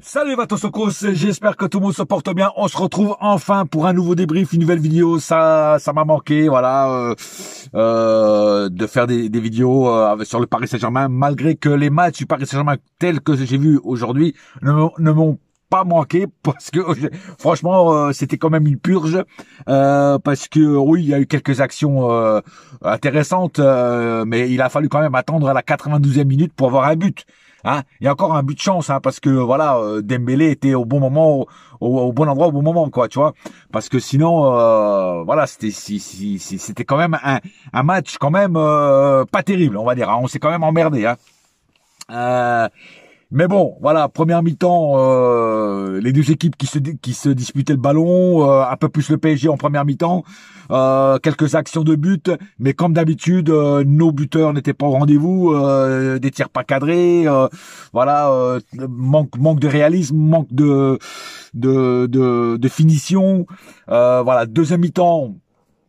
Salut Vatosokos, j'espère que tout le monde se porte bien. On se retrouve enfin pour un nouveau débrief, une nouvelle vidéo. Ça m'a manqué, voilà, de faire des vidéos sur le Paris Saint-Germain, malgré que les matchs du Paris Saint-Germain tels que j'ai vus aujourd'hui ne m'ont pas manqué, parce que franchement c'était quand même une purge, parce que oui, il y a eu quelques actions intéressantes, mais il a fallu quand même attendre à la 92e minute pour avoir un but. Hein, il y a encore un but de chance, hein, parce que voilà, Dembélé était au bon moment, au bon endroit au bon moment, quoi, tu vois. Parce que sinon, voilà, c'était quand même un match quand même pas terrible, on va dire. Hein, on s'est quand même emmerdé. Hein. Mais bon, voilà, première mi-temps, les deux équipes qui se disputaient le ballon, un peu plus le PSG en première mi-temps, quelques actions de but, mais comme d'habitude, nos buteurs n'étaient pas au rendez-vous, des tirs pas cadrés, voilà, manque de réalisme, manque de finition, voilà, deuxième mi-temps,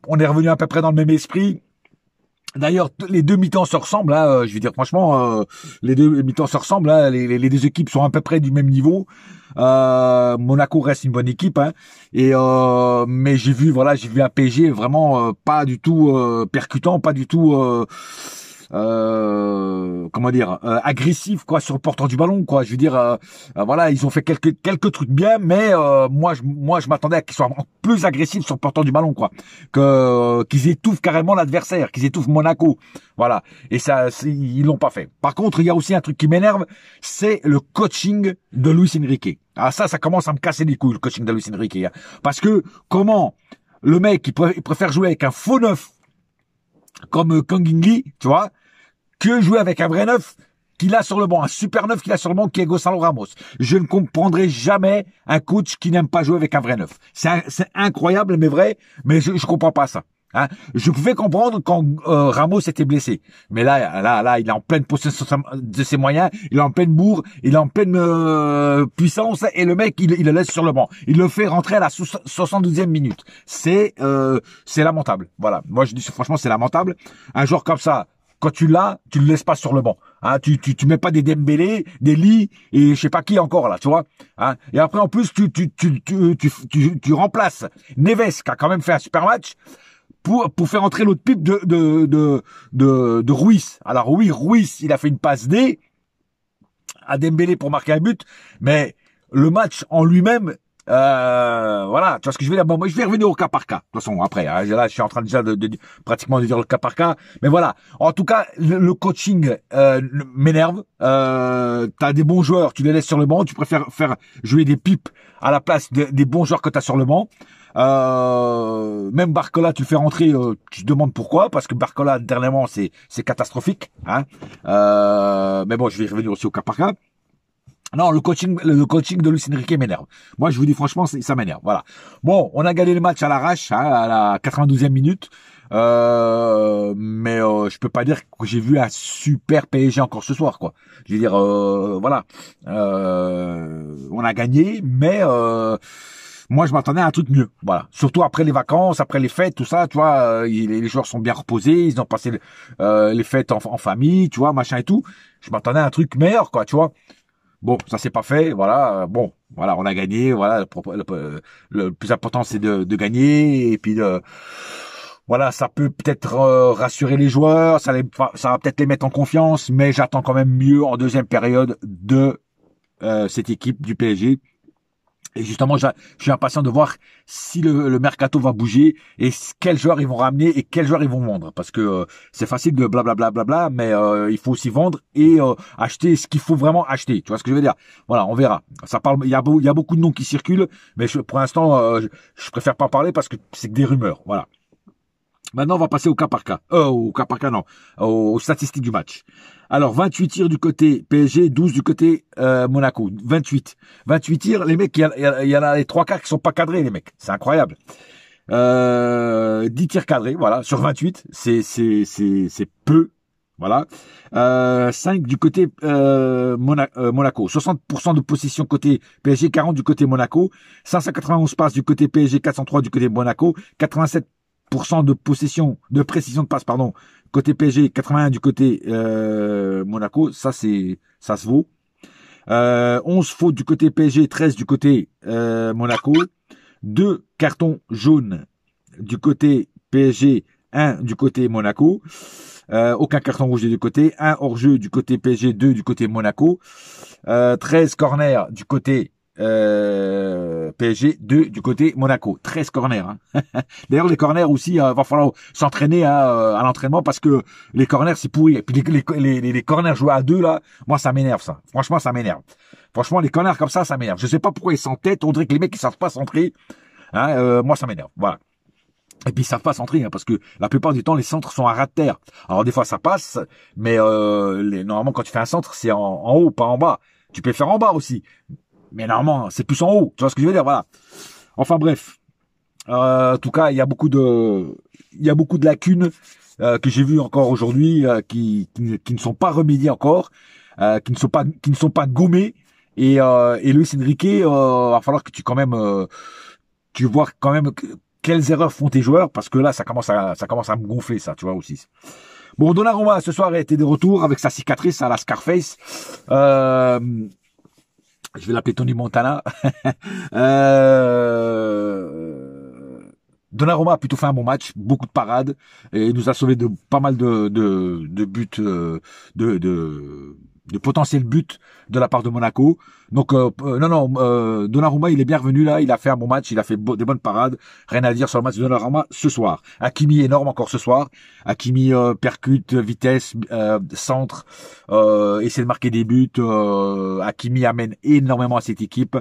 on est revenu à peu près dans le même esprit. D'ailleurs, les deux mi-temps se ressemblent, hein, je veux dire franchement, les deux mi-temps se ressemblent, hein, les deux équipes sont à peu près du même niveau. Monaco reste une bonne équipe, hein, et mais j'ai vu un PSG vraiment pas du tout percutant, pas du tout comment dire, agressif, quoi, sur le porteur du ballon, quoi. Je veux dire, voilà, ils ont fait quelques trucs bien, mais moi je m'attendais à qu'ils soient plus agressifs sur le porteur du ballon, quoi, qu'ils étouffent carrément l'adversaire, qu'ils étouffent Monaco, voilà. Et ça, ils l'ont pas fait. Par contre, il y a aussi un truc qui m'énerve, c'est le coaching de Luis Enrique. Ah, ça commence à me casser les couilles, le coaching de Luis Enrique, hein. Parce que comment le mec il préfère jouer avec un faux neuf comme Kangingli, tu vois, que jouer avec un vrai neuf qu'il a sur le banc, un super neuf qu'il a sur le banc, qui est Gonzalo Ramos. Je ne comprendrai jamais un coach qui n'aime pas jouer avec un vrai neuf. C'est incroyable, mais vrai, mais je comprends pas ça. Hein. Je pouvais comprendre quand Ramos était blessé, mais là, il est en pleine possession de ses moyens, il est en pleine bourre, il est en pleine puissance, et le mec, il le laisse sur le banc. Il le fait rentrer à la 72e minute. C'est lamentable. Voilà. Moi, je dis franchement, c'est lamentable. Un joueur comme ça, quand tu l'as, tu le laisses pas sur le banc. Hein, tu mets pas des Dembélé, des Lee et je sais pas qui encore là, tu vois. Hein, et après en plus tu remplaces Neves qui a quand même fait un super match pour faire entrer l'autre pipe de Ruiz. Alors oui, Ruiz, il a fait une passe D à Dembélé pour marquer un but, mais le match en lui-même, voilà, tu vois ce que je veux dire. Bon, moi, je vais revenir au cas par cas. De toute façon, après, hein, là, je suis en train déjà pratiquement de dire le cas par cas. Mais voilà. En tout cas, le coaching m'énerve. T'as des bons joueurs, tu les laisses sur le banc. Tu préfères faire jouer des pipes à la place des bons joueurs que t'as sur le banc. Même Barcola, tu le fais rentrer, tu te demandes pourquoi, parce que Barcola, dernièrement, c'est catastrophique. Hein. Mais bon, je vais revenir aussi au cas par cas. Non, le coaching de Luis Enrique m'énerve. Moi, je vous dis franchement, ça m'énerve. Voilà. Bon, on a gagné le match à l'arrache, hein, à la 92e minute. Mais je peux pas dire que j'ai vu un super PSG encore ce soir, quoi. Je veux dire, voilà. On a gagné, mais moi, je m'attendais à un truc mieux. Voilà. Surtout après les vacances, après les fêtes, tout ça, tu vois, les joueurs sont bien reposés, ils ont passé les fêtes en famille, tu vois, machin et tout. Je m'attendais à un truc meilleur, quoi, tu vois. Bon, ça s'est pas fait, voilà. Bon, voilà, on a gagné, voilà. Le plus important, c'est de gagner, et puis voilà, ça peut peut-être rassurer les joueurs, ça va peut-être les mettre en confiance, mais j'attends quand même mieux en deuxième période de cette équipe du PSG. Et justement, je suis impatient de voir si le mercato va bouger et quels joueurs ils vont ramener et quels joueurs ils vont vendre. Parce que c'est facile de blablabla, mais il faut aussi vendre et acheter ce qu'il faut vraiment acheter. Tu vois ce que je veux dire? Voilà, on verra. Ça parle. Il y a beaucoup de noms qui circulent, mais pour l'instant, je préfère pas parler parce que c'est que des rumeurs. Voilà. Maintenant, on va passer au cas par cas. Non. Aux statistiques du match. Alors, 28 tirs du côté PSG, 12 du côté Monaco. 28 tirs, les mecs, il y en a les 3 quarts qui sont pas cadrés, les mecs. C'est incroyable. 10 tirs cadrés, voilà, sur 28. C'est peu. Voilà. 5 du côté Monaco. 60% de possession côté PSG, 40 du côté Monaco. 591 passes du côté PSG, 403 du côté Monaco. 87% de précision de passe, pardon, côté PSG, 81 du côté Monaco, ça se vaut. 11 fautes du côté PSG, 13 du côté Monaco. 2 cartons jaunes du côté PSG, 1 du côté Monaco. Aucun carton rouge des deux côtés. 1 hors-jeu du côté PSG, 2 du côté Monaco. 13 corners du côté PSG, 2 du côté Monaco. 13 corners. Hein. D'ailleurs, les corners aussi, va falloir s'entraîner à l'entraînement parce que les corners, c'est pourri. Et puis les corners joués à 2, là, moi, ça m'énerve, ça. Franchement, ça m'énerve. Franchement, les corners comme ça m'énerve. Je sais pas pourquoi ils s'entêtent. On dirait que les mecs, ils savent pas centrer. Hein, moi, ça m'énerve. Voilà. Et puis ils savent pas centrer, hein, parce que la plupart du temps les centres sont à ras de terre. Alors des fois ça passe, mais normalement quand tu fais un centre c'est en haut, pas en bas. Tu peux le faire en bas aussi, mais normalement c'est plus en haut. Tu vois ce que je veux dire, voilà. Enfin bref, en tout cas il y a beaucoup de lacunes que j'ai vues encore aujourd'hui qui ne sont pas remédiées encore, qui ne sont pas gommées. Et Luis Enrique, va falloir que tu vois quand même quelles erreurs font tes joueurs, parce que là, ça commence à me gonfler, ça, tu vois, aussi. Bon, Donnarumma, ce soir, a été de retour avec sa cicatrice à la Scarface. Je vais l'appeler Tony Montana. Donnarumma a plutôt fait un bon match, beaucoup de parades, et il nous a sauvé de pas mal de buts, de potentiels buts de la part de Monaco. Donc Donnarumma il est bien revenu là, il a fait un bon match, il a fait des bonnes parades, rien à dire sur le match de Donnarumma ce soir. Hakimi énorme encore ce soir, Hakimi percute, vitesse, centre, essaie de marquer des buts, Hakimi amène énormément à cette équipe.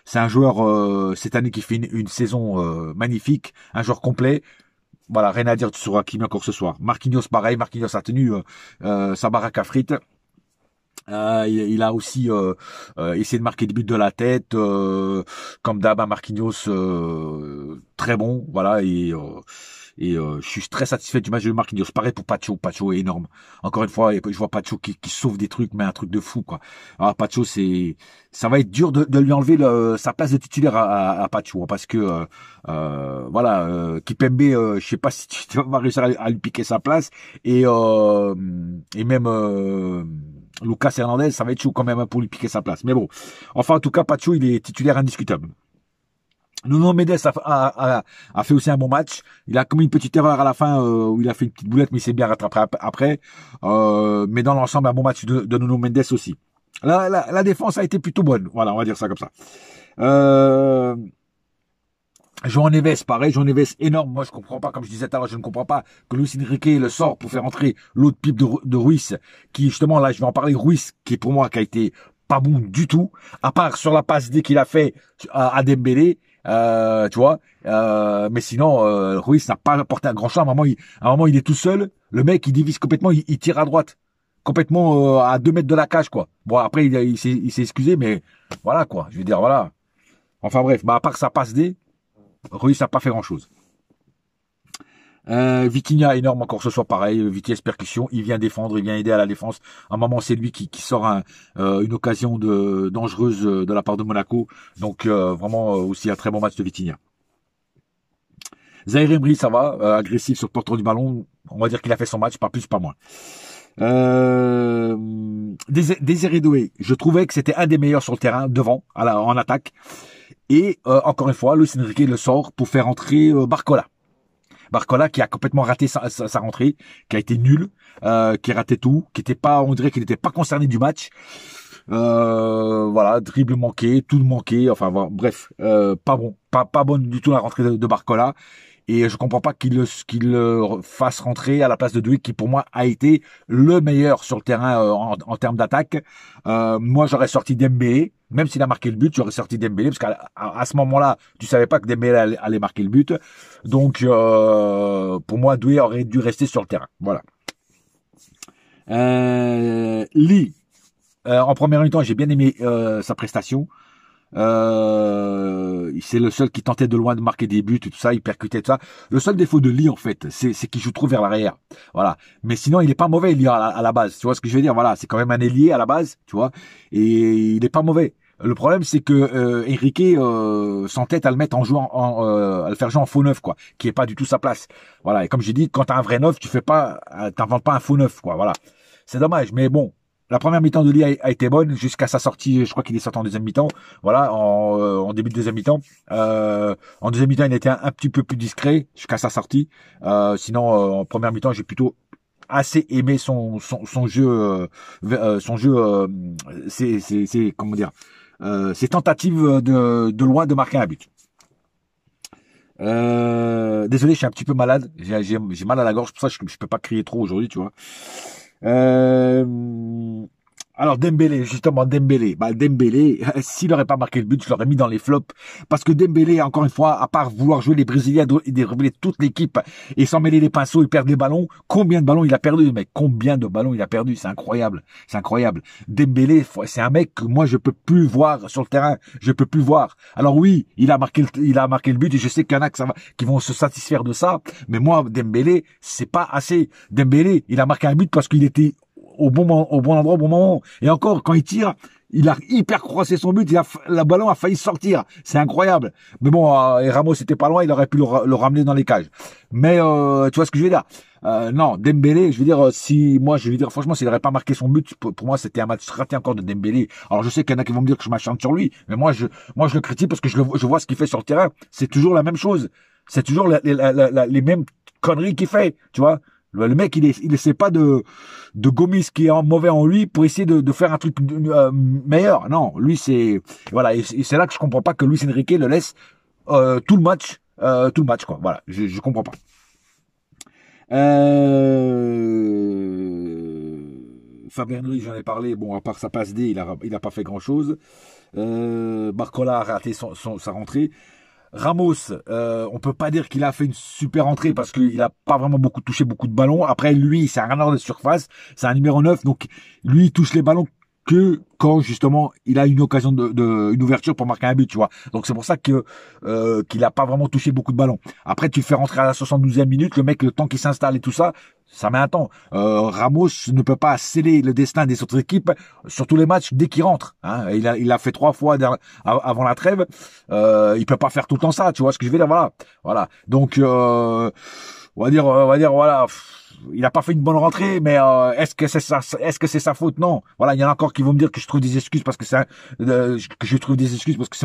C'est un joueur cette année qui fait une saison magnifique, un joueur complet. Voilà, rien à dire sur Hakimi encore ce soir. Marquinhos pareil, Marquinhos a tenu sa baraque à frites. Il a aussi essayé de marquer des buts de la tête, comme d'hab, Marquinhos très bon, voilà, et je suis très satisfait du match de Marquinhos. Pareil pour Pacho est énorme. Encore une fois, je vois Pacho qui sauve des trucs, mais un truc de fou, quoi. Alors Pacho, ça va être dur de lui enlever sa place de titulaire à Pacho, hein, parce que voilà, Kipembe, je sais pas si tu vas réussir à lui piquer sa place, et même Lucas Hernandez, ça va être chaud quand même pour lui piquer sa place. Mais bon, enfin en tout cas, Pacho, il est titulaire indiscutable. Nuno Mendes a fait aussi un bon match. Il a commis une petite erreur à la fin où il a fait une petite boulette, mais il s'est bien rattrapé après. Mais dans l'ensemble, un bon match de Nuno Mendes aussi. La défense a été plutôt bonne. Voilà, on va dire ça comme ça. João Neves, pareil, João Neves énorme. Moi, je comprends pas, comme je disais tout à l'heure, je ne comprends pas que Luis Enrique le sort pour faire entrer l'autre pipe de Ruiz, qui justement, là, je vais en parler, Ruiz, qui pour moi, qui a été pas bon du tout, à part sur la passe D qu'il a fait à Dembélé, tu vois, mais sinon, Ruiz n'a pas apporté un grand champ. À un moment, il est tout seul, le mec, il divise complètement, il tire à droite, complètement à 2 mètres de la cage, quoi. Bon, après, il s'est excusé, mais voilà, quoi, je veux dire, voilà. Enfin bref, à part sa passe D, Ruiz n'a pas fait grand-chose. Vitinha énorme encore ce soir, pareil, vitesse, percussion, il vient défendre, il vient aider à la défense. À un moment, c'est lui qui sort une occasion dangereuse de la part de Monaco. Donc vraiment aussi un très bon match de Vitinha. Zaïre Emery, ça va, agressif sur le porteur du ballon. On va dire qu'il a fait son match, pas plus, pas moins. Désiré Doué, je trouvais que c'était un des meilleurs sur le terrain, devant, en attaque. Et encore une fois, Luis Enrique le sort pour faire entrer Barcola. Barcola qui a complètement raté sa rentrée, qui a été nul, qui a raté tout, on dirait qu'il n'était pas concerné du match. Voilà, dribble manqué, tout manqué, enfin voilà, bref, pas bon, pas bonne du tout la rentrée de Barcola. Et je comprends pas qu'il le fasse rentrer à la place de Doué, qui pour moi a été le meilleur sur le terrain en termes d'attaque. Moi, j'aurais sorti Dembélé, même s'il a marqué le but, j'aurais sorti Dembélé, parce qu'à ce moment-là, tu savais pas que Dembélé allait marquer le but. Donc, pour moi, Doué aurait dû rester sur le terrain. Voilà. Lee, en première mi-temps, j'ai bien aimé sa prestation. C'est le seul qui tentait de loin de marquer des buts et tout ça, il percutait tout ça. Le seul défaut de Lee en fait, c'est qu'il joue trop vers l'arrière. Voilà. Mais sinon, il est pas mauvais Lee à la base. Tu vois ce que je veux dire? Voilà, c'est quand même un ailier à la base, tu vois. Et il est pas mauvais. Le problème, c'est que Enrique s'entête à le mettre en jouant, à le faire jouer en faux neuf, quoi, qui est pas du tout sa place. Voilà. Et comme j'ai dit, quand t'as un vrai neuf, t'inventes pas un faux neuf, quoi. Voilà. C'est dommage, mais bon. la première mi-temps de Lille a été bonne jusqu'à sa sortie. Je crois qu'il est sorti en deuxième mi-temps. Voilà, en début de deuxième mi-temps. En deuxième mi-temps, il était un petit peu plus discret jusqu'à sa sortie. Sinon, en première mi-temps, j'ai plutôt assez aimé son jeu, c'est comment dire, ses tentatives de loin de marquer un but. Désolé, je suis un petit peu malade. J'ai mal à la gorge, pour ça je peux pas crier trop aujourd'hui, tu vois. Alors Dembélé, justement Dembélé, Dembélé, s'il n'aurait pas marqué le but, je l'aurais mis dans les flops, parce que Dembélé, encore une fois, à part vouloir jouer les Brésiliens et dérouler toute l'équipe et s'en mêler les pinceaux et perdre les ballons, combien de ballons il a perdu, mec, combien de ballons il a perdu, c'est incroyable, c'est incroyable. Dembélé, c'est un mec que moi je peux plus voir sur le terrain, je peux plus voir. Alors oui, il a marqué le but et je sais qu'il y en a qui vont se satisfaire de ça, mais moi Dembélé, c'est pas assez. Dembélé, il a marqué un but parce qu'il était au bon endroit, au bon moment. Et encore, quand il tire, il a hyper croisé son but, le ballon a failli sortir. C'est incroyable. Mais bon, et Ramos était pas loin, il aurait pu le ramener dans les cages. Mais tu vois ce que je veux dire? Non, Dembélé, je veux dire, je veux dire, franchement, s'il n'aurait pas marqué son but, pour moi, c'était un match raté encore de Dembélé. Alors, je sais qu'il y en a qui vont me dire que je m'acharne sur lui, mais moi, je le critique parce que je vois ce qu'il fait sur le terrain. C'est toujours la même chose. C'est toujours les mêmes conneries qu'il fait, tu vois. Le mec, il essaie pas de gommer ce qui est mauvais en lui pour essayer de faire un truc meilleur. Non, lui c'est voilà, et c'est là que je comprends pas que Luis Enrique le laisse tout le match quoi. Voilà, je comprends pas. Fabien Ruiz, j'en ai parlé. Bon, à part sa passe D, il a pas fait grand chose. Barcola a raté sa rentrée. Ramos, on peut pas dire qu'il a fait une super entrée parce qu'il a pas vraiment touché beaucoup de ballons. Après, lui, c'est un runner de surface, c'est un numéro 9, donc lui, il touche les ballons que quand justement il a une occasion une ouverture pour marquer un but, tu vois. Donc c'est pour ça que qu'il a pas vraiment touché beaucoup de ballons. Après, tu le fais rentrer à la 72e minute, le mec, le temps qu'il s'installe et tout ça, ça met un temps. Ramos ne peut pas sceller le destin des autres équipes sur tous les matchs dès qu'il rentre. Hein. Il a fait 3 fois avant la trêve. Il peut pas faire tout le temps ça, tu vois ce que je veux dire. Voilà. Donc on va dire voilà. Il a pas fait une bonne rentrée, mais est-ce que c'est sa faute? Non. Voilà, il y en a encore qui vont me dire que je trouve des excuses parce que c'est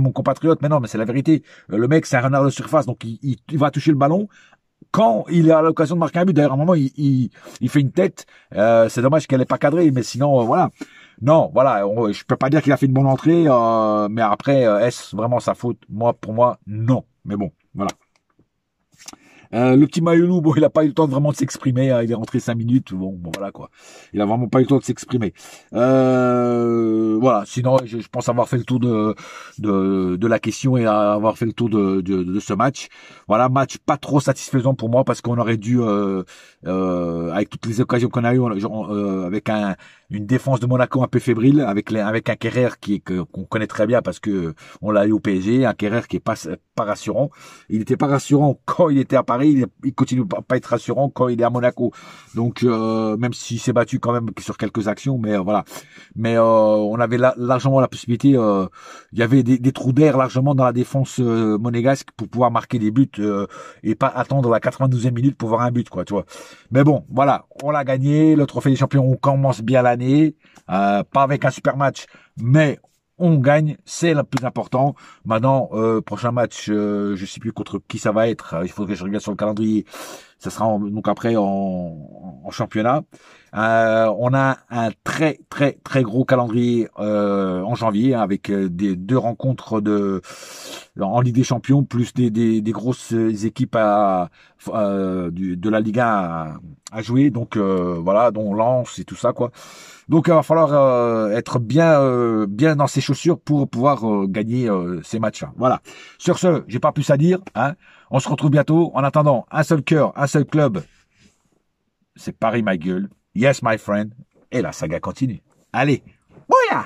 mon compatriote, mais non, mais c'est la vérité. Le mec, c'est un renard de surface, donc il va toucher le ballon quand il a l'occasion de marquer un but. D'ailleurs, à un moment, il fait une tête. C'est dommage qu'elle n'est pas cadrée, mais sinon, voilà. Non, voilà, je peux pas dire qu'il a fait une bonne entrée, mais après, est-ce vraiment sa faute? Pour moi, non. Mais bon, voilà. Le petit Mayolou, bon, il a pas eu le temps de vraiment de s'exprimer. Hein, il est rentré 5 minutes. Bon, voilà quoi. Il a vraiment pas eu le temps de s'exprimer. Voilà. Sinon, je pense avoir fait le tour de la question et avoir fait le tour de ce match. Voilà, match pas trop satisfaisant pour moi parce qu'on aurait dû, avec toutes les occasions qu'on a eues, avec une défense de Monaco un peu fébrile, avec un Kerrer qu'on connaît très bien parce que on l'a eu au PSG, un Kerrer qui est pas rassurant. Il était pas rassurant quand il était à Paris. Il continue pas être rassurant quand il est à Monaco. Donc même s'il s'est battu quand même sur quelques actions, mais voilà. Mais on avait largement la possibilité. Il y avait des trous d'air largement dans la défense monégasque pour pouvoir marquer des buts et pas attendre la 92e minute pour voir un but, quoi, tu vois. Mais bon, voilà, on l'a gagné. Le trophée des champions, on commence bien l'année, pas avec un super match, mais on gagne, c'est le plus important. Maintenant, prochain match, je sais plus contre qui ça va être. Il faudrait que je regarde sur le calendrier. Ça sera donc après en championnat. On a un très très très gros calendrier en janvier, hein, avec des 2 rencontres en Ligue des Champions plus des grosses équipes de la Ligue 1 à jouer. Donc voilà, dont Lens et tout ça quoi. Donc il va falloir être bien dans ses chaussures pour pouvoir gagner ces matchs-là. Voilà. Sur ce, j'ai pas plus à dire. Hein. On se retrouve bientôt. En attendant, un seul cœur, un seul club. C'est Paris, ma gueule. Yes, my friend. Et la saga continue. Allez. Bouya!